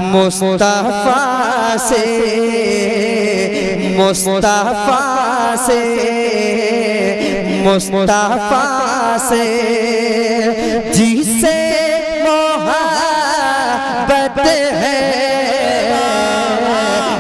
मुस्तफा से मुस्तफा से मुस्तफा से जिसे मोहब्बत है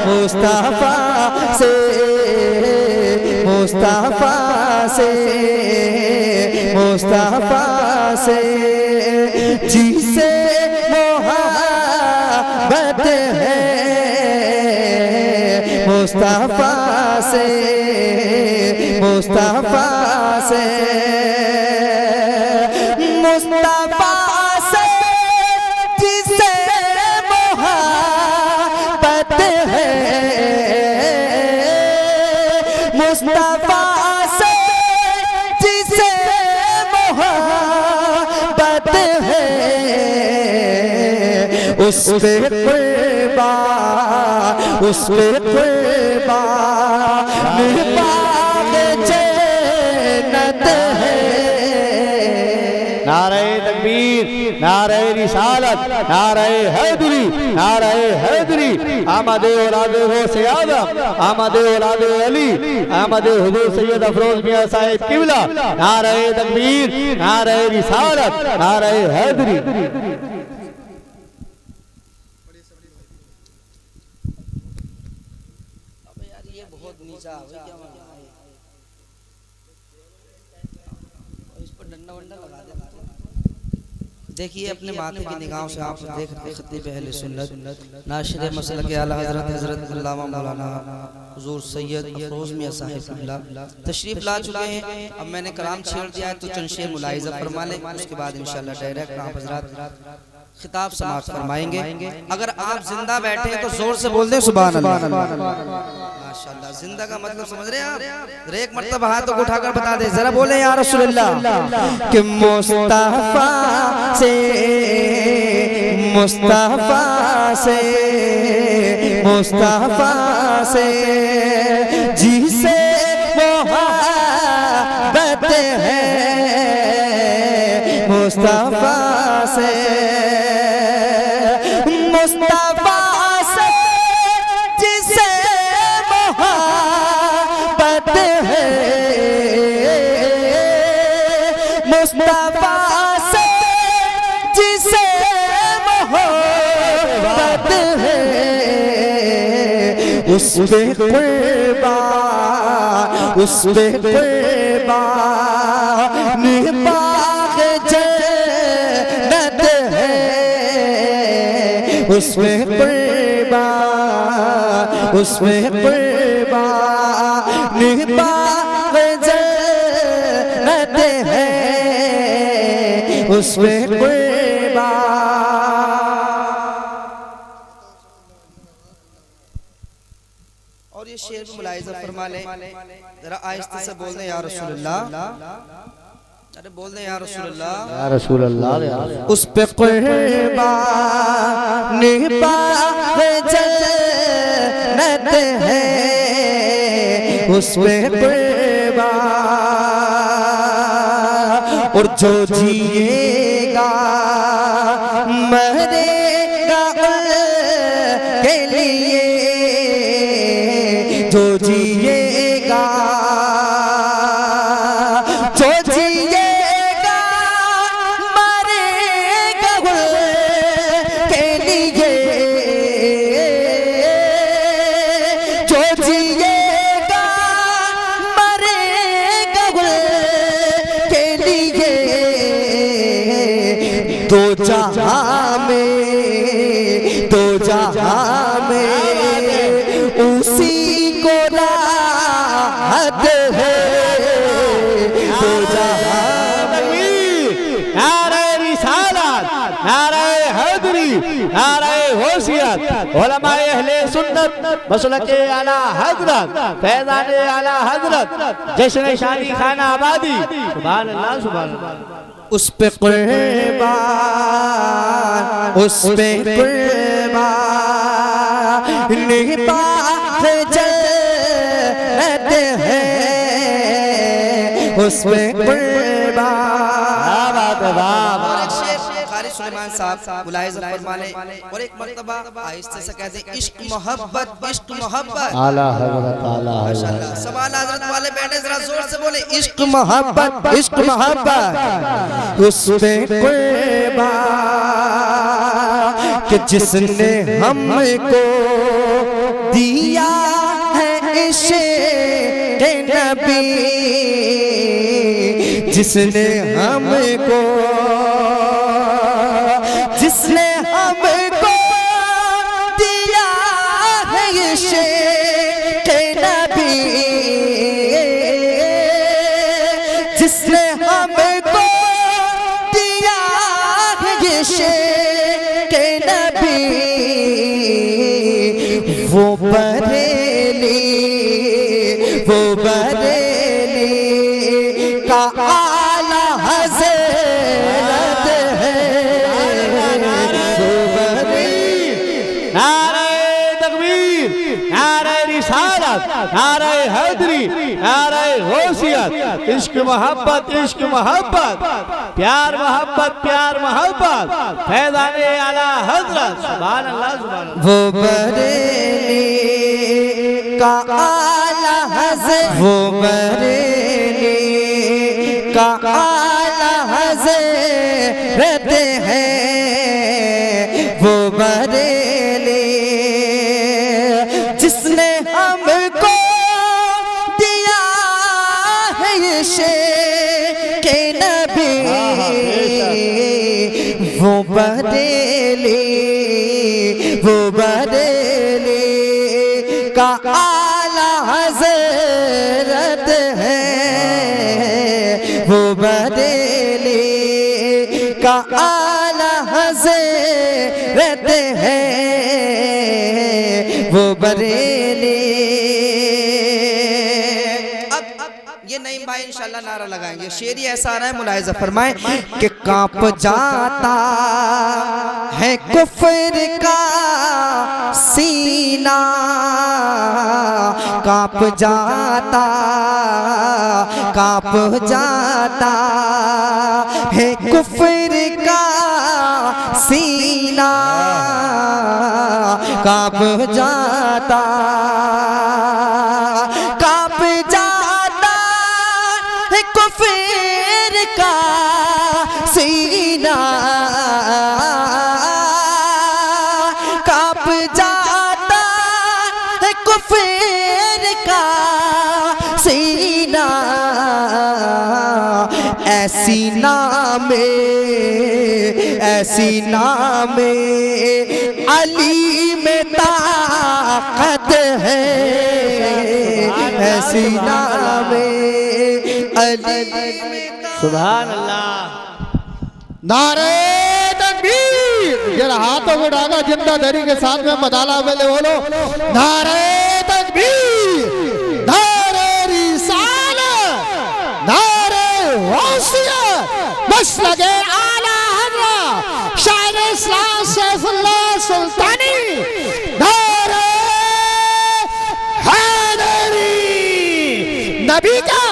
मुस्तफा से मुस्तफा से मुस्तफा से जिसे मोहब्बत है मुस्तफा से मुस्तफा से मुस्तफा से जिसे मोहब्बत है मुस्तफा से जिसे मोहब्बत है उस पे कुर्बान उस पे कुर्बान जन्नत है। नारे तकबीर, नारे रिसालत, नारे हैदरी, नारे हैदरी। आमदे औलादे गौसे आज़म, आमदे औलादे अली, आमदे हुजूर सैयद अफरोज मियां साहिब किबला। नारे तकबीर, नारे रिसालत, नारे हैदरी। देखिए अपने माथे की निगाहों से आप देख रहे खतीब अहले सुन्नत नाशिर मसलक आला हज़रत अल्लामा मौलाना हुजूर सैयद अफरोज मियां साहिब किबला तशरीफ ला चुके हैं। अब मैंने कलाम छेड़ दिया है तो चंद शेर मुलाहिज़ा फरमा लें, उसके बाद इंशाअल्लाह डायरेक्ट आप हज़रात खिताब समाप्त फरमाएंगे। अगर आप जिंदा बैठे तो जोर से बोल दें सुभान अल्लाह। माशाअल्लाह, जिंदा का मतलब समझ रहे हैं आप? एक मर्तबा हाथों को उठाकर बता दे, जरा बोले या रसूलुल्लाह कि मुस्तफा से मुस्तफा से मुस्तफा से जिसे मोहब्बत है मुस्तफा से मुस्तफा से जिसे मोहब्बत है मुस्तफा से जिसे मोहब्बत है उस पे कुर्बान उस पे कुर्बान बाग़ जन्नत है उसमें कुर्बान उसमें कुर्बान बाग़ जन्नत है उसमें कुर्बान। और ये शेर भी मुलाहिज़ा फरमा लें, जरा आहिस्ते से बोल दें या रसूलुल्लाह। अरे बोल दें या रसूलुल्लाह, या रसूलुल्लाह। उस पे कुर्बान बाग़ जन्नत है उस पे कुर्बान और जो जिएगा मरेगा के लिए जो जिएगा जो जिएगा मरेगा के लिए जो जिएगा मरेगा के लिए दो जहां में उसी को राहत है दो जहां में। नारे रिसालत, नारे हैदरी, नारे होशियत। उलमाए अहले सुन्नत मसलके आला हजरत फैज़ान आला हजरत जश्न शादी खाना आबादी। सुभान अल्लाह, सुभान अल्लाह। उस पे कुर्बान उस पे कुर्बान बाग़ जन्नत है उस पे कुर्बान। सुलेमान साहब मुलाहिज़ा फरमा लें और एक मर्तबा आहिस्ते से कहते हैं इश्क मोहब्बत इश्क मोहब्बत। आला हज़रत आला हज़रत। सवाल हज़रत वाले बैठे जरा जोर से बोले इश्क मोहब्बत इश्क मोहब्बत। उस पे कुर्बा कि जिसने हमको दिया है इश्क़ नबी, जिसने हमको दिया है इश्क़ नबी, जिसने हमको दिया है इश्क़ नबी, वो बरेली का आला हज़रत है। नारे तकबीर, नारे रिसालत, नारे हैदरी, नारे गौसियत। इश्क मोहब्बत इश्क मोहब्बत, प्यार मोहब्बत प्यार मोहब्बत, फैज़ाने आला हज़रत। सुभान अल्लाह सुभान अल्लाह। वो बरेली का आला हज़रत, वो बरेली का आला हज़रत है। वो बरेली जिसने हमको दिया है इश्क़ नबी, वो बरेली का आला हज़रत है। वो बरेली का आला हज़रत है। वो बरेली। अब ये नईम भाई इंशाल्लाह नारा लगाएंगे। शेर ऐसा आ रहा है, मुलाहिज़ा फरमाएं कि कांप जाता है कुफ्र का सीना, कांप जाता है कुफ्र का सीना, कांप जाता है कुफ्र का सीना, कांप जाता है कुफ्र का सीना। ऐसी नामे अली में ताकत है, ऐसी नामे अली में। सुभान अल्लाह। नारे तकबीर। जरा हाथों को डाला जिंदा धरी के साथ में मदाला वाले बोलो नारे तकबीर, नारे रिसालत, नारे गौसियत, मसलके आला हज़रत शायर इस्लाम सैफुल्लाह सुल्तानी, नारे हैदरी। नबी का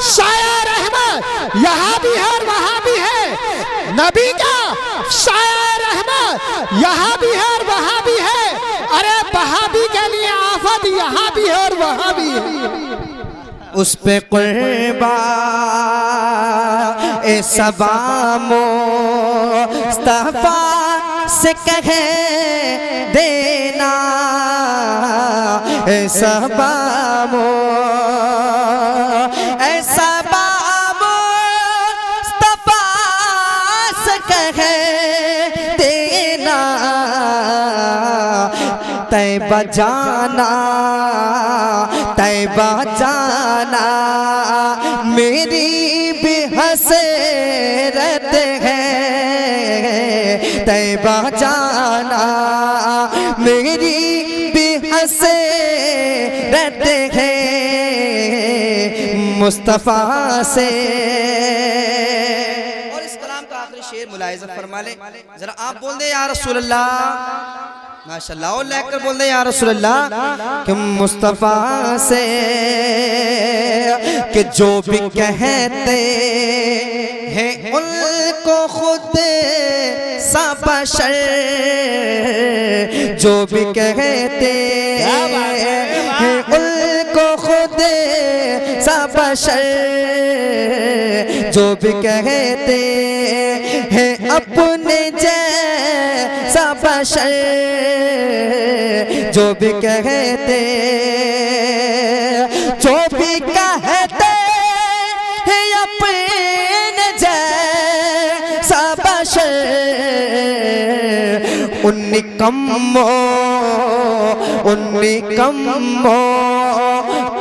शायर रहमत यहाँ भी है और वहाँ भी है। नबी का शायर रहमत यहाँ भी है और वहाँ भी है। अरे वहाबी के लिए आफत यहाँ भी है और वहाँ भी है। उस पे कुर्बा ए सबा मुस्तफा से कह देना, ए सबा मुस्तफा से कह देना, तैबा जाना मेरी भी हसरत है, तैबा जाना मेरी भी हसरत है मुस्तफा से। और इस कलाम का आखिरी शेर मुलाहिज़ा फरमा ले जरा, आप बोल दे या रसूल अल्लाह, माशाअल्लाह, और लेकर बोल दे या रसूल अल्लाह कि मुस्तफ़ा से कि जो भी कहते हैं उनको खुद सा बशर जो भी कहते हैं उनको खुद सा बशर जो भी कहते हैं अपने जैसा बशर जो भी कहते जो भी कहते हैं अपने जैसा बशर उन निकम्मों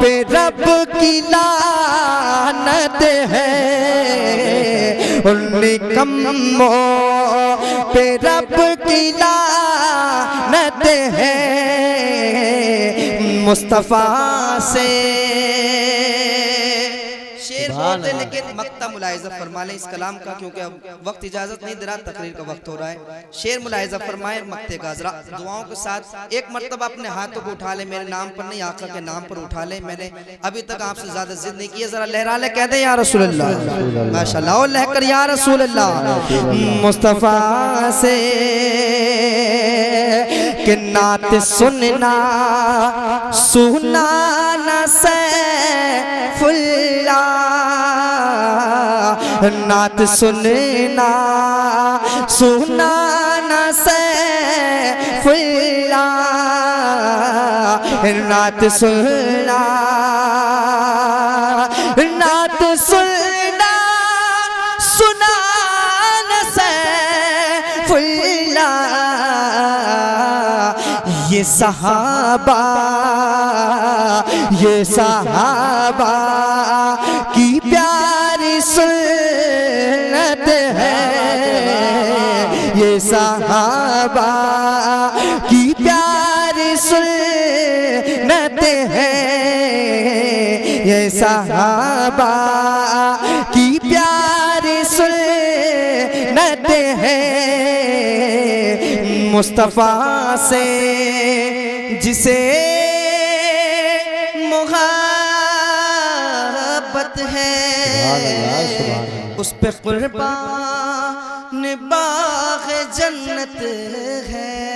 पे रब की लानत है उन निकम्मों पे रब की लानत है मुस्तफा से शेर बोलते लेकिन मक्ता मुलाहिजा फरमा लें इस कलाम का क्योंकि अब वक्त इजाजत नहीं दे रहा तकरीर का वक्त हो रहा है शेर मुलाहिजा फरमाए मक्ते का जरा दुआओं के साथ एक मर्तबा अपने हाथों को उठा ले मेरे नाम पर नहीं आका के नाम पर उठा ले मैंने अभी तक आपसे ज्यादा जिद नहीं की है जरा लहरा ले कह दे या रसूल अल्लाह माशाल्लाह और लहकर या रसूल अल्लाह मुस्तफा से कि नात सुनना सुनाना सैफुल्ला नात सुनना सुनाना सैफुल्ला नात सुनना नात सुनना सुनाना सैफुल्ला ये सहाबा की प्यारी सुन्नत है ये सहाबा की प्यारी सुन्नत है ये सहाबा की प्यारी सुन्नत है मुस्तफा से जिसे मोहब्बत है उस पे कुर्बान बाग़ जन्नत है